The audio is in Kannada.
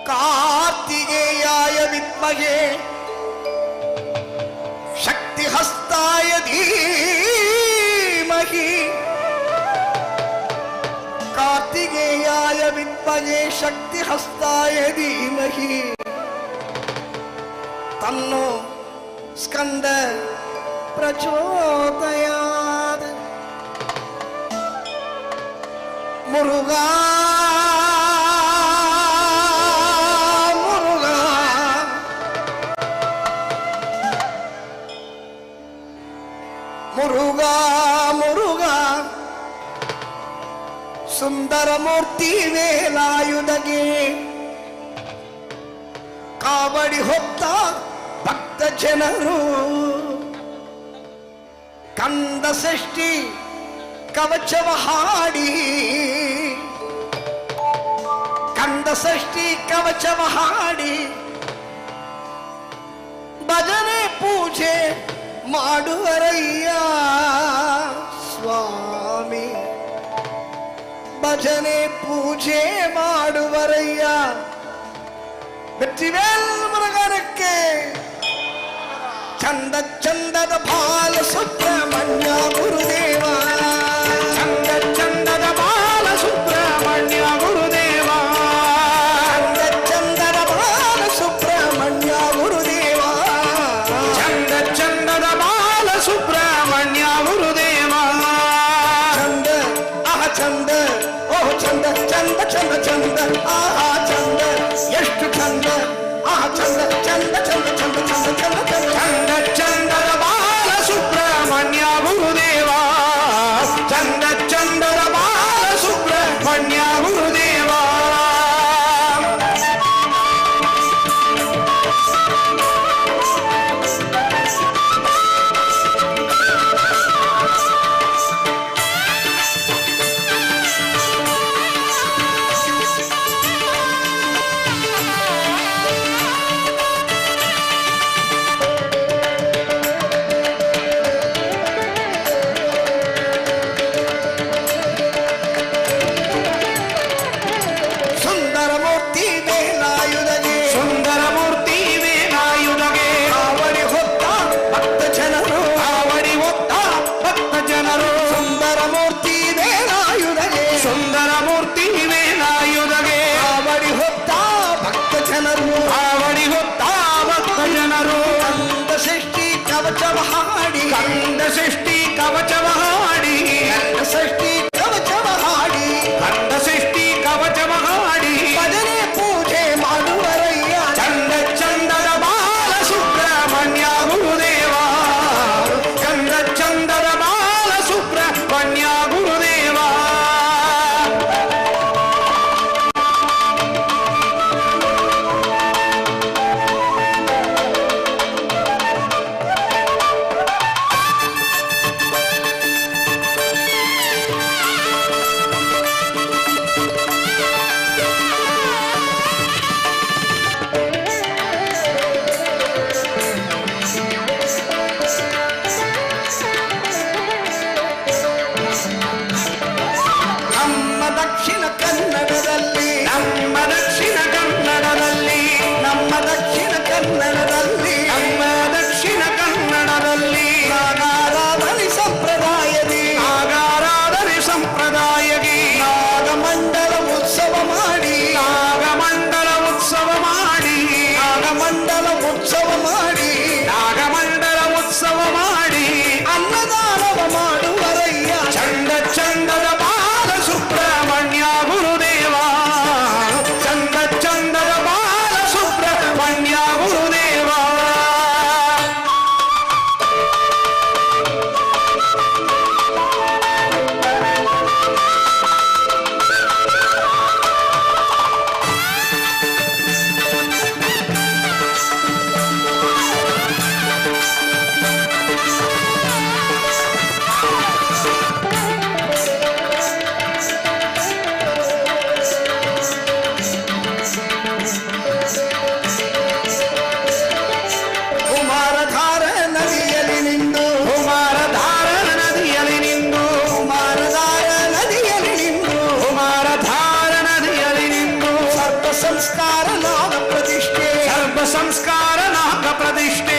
ಕಾರ್ತಿಕೇಯಾಯ ವಿದ್ಮಹೇ ಶಕ್ತಿಹಸ್ತಾಯ ಧೀಮಹಿ. ಕಾರ್ತಿಕೇಯಾಯ ವಿದ್ಮಹೇ ಶಕ್ತಿಹಸ್ತಾಯ ಧೀಮಹಿ. ತನ್ನೋ ಸ್ಕಂದ ಪ್ರಚೋದಯಾತ್. ಮುರುಘಾ ಮುರುಘಾ ಮುರುಘಾ ಮುರುಘಾ ಸುಂದರ ಮೂರ್ತಿ ವೇಲಾಯುಧಗೆ ಕಾವಡಿ ಹೊತ್ತ ಭಕ್ತ ಜನರು ಕಂದ ಷಷ್ಠಿ ಕವಚವ ಹಾಡಿ ಕಂದ ಷಷ್ಠಿ ಕವಚವ ಹಾಡಿ ಭಜನೆ ಪೂಜೆ ಮಾಡುವರಯ್ಯ ಸ್ವಾಮಿ. ಭಜನೆ ಪೂಜೆ ಮಾಡುವರಯ್ಯ. ವೆற்றிವೇಲ್ ಮುರುಗನಕ್ಕೆ ಚಂದ ಚಂದದ ಬಾಲ ಸುಬ್ರಹ್ಮಣ್ಯ ಗುರುದೇವ. ಚಂದ ಚಂದದ ಬಾಲ ಸುಬ್ರಹ್ಮಣ್ಯ ಗುರುದೇವ. ಚಂದ ಚಂದದ ಬಾಲ ಸುಬ್ರಹ್ಮಣ್ಯ ಗುರುದೇವ. ಚಂದ ಚಂದದ ಬಾಲ ಸುಬ್ರಹ್ಮಣ್ಯ ಗುರುದೇವ. ಚಂದ ಆಹ ಚಂದ ಓಹ್ ಚಂದ ಚಂದ ಚಂದ ಚಂದ ಆಹ ಚಂದ ಎಷ್ಟು ಚಂದ ಆಹ ಚಂದ ಚಂದ ಚಂದ ಚಂದ ಚಂದ ಚಂದ ಚಂದ ಚಂದದ ಬಾಲ ಸುಬ್ರಹ್ಮಣ್ಯ ಗುರುದೇವ. ಚಂದ ಚಂದದ ಬಾಲ ಸುಬ್ರಹ್ಮಣ್ಯ ಗುರುದೇವ. ಕಂದ ಷಷ್ಠಿ ಕವಚವ ಹಾಡಿ ಕಂದ ಷಷ್ಠಿ ಕವಚವ ಹಾಡಿ ಕಂದ ಷಷ್ಠಿ ಕವಚವ ಹಾಡಿ ಭಜನೆ ಪೂಜೆ ಮಾಡುವರಯ್ಯ. ಚಂದ ಚಂದದ ಬಾಲ ಸುಬ್ರಹ್ಮಣ್ಯ ಗುರುದೇವ. ಚಂದ ಚಂದದ ಬಾಲ ಸುಬ್ರಹ್ಮಣ್ಯ ಗುರುದೇವ. ಪ್ರತಿಷ್ಠೆ